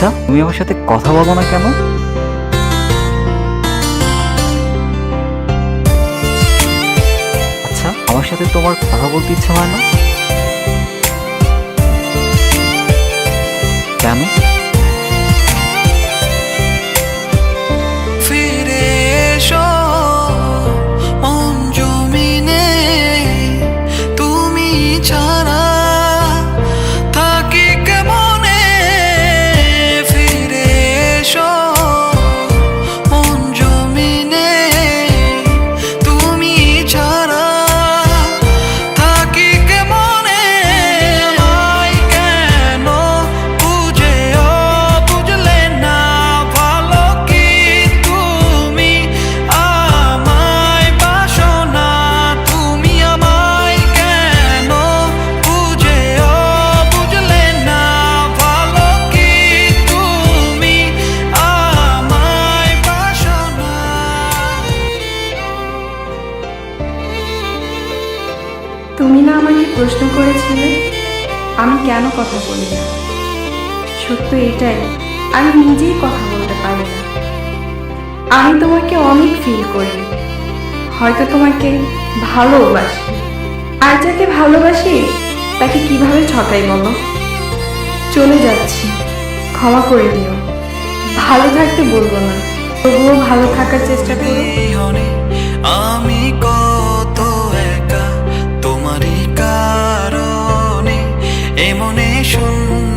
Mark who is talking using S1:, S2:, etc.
S1: আচ্ছা, তুমি আমার সাথে কথা বলো না কেন? আচ্ছা, আমার সাথে তোমার কথা বলতে ইচ্ছা হয় না কেন?
S2: ফিরে এসো মন জমিনে, তুমি ছাড়া থাকি কেমনে। ফিরে এসো মন জমিনে, তুমি ছাড়া থাকি কেমনে। আমায় কেন বুঝেও বুঝলে না, ভালো কি তুমি আমায় বাসো না। তুমি আমায় কেন বুঝেও বুঝলে না, ভালো কি তুমি আমায় বাসো না।
S3: তুমি না আমাকে প্রশ্ন করেছিলে আমি কেন কথা বলি না। সত্য এটাই, আমি নিজেই কথা বলতে পারি না। আমি তোমাকে অনেক ফিল করি, হয়তো তোমাকে ভালোবাসি। আর যাকে ভালোবাসি তাকে কিভাবে ঠকাই বলো। চলে যাচ্ছি, ক্ষমা করে দিও। ভালো থাকতে বলবো না, তবুও ভালো থাকার চেষ্টা করো।
S2: বিহনে আমি কত একা, তোমারই কারণে এমনে শূন্য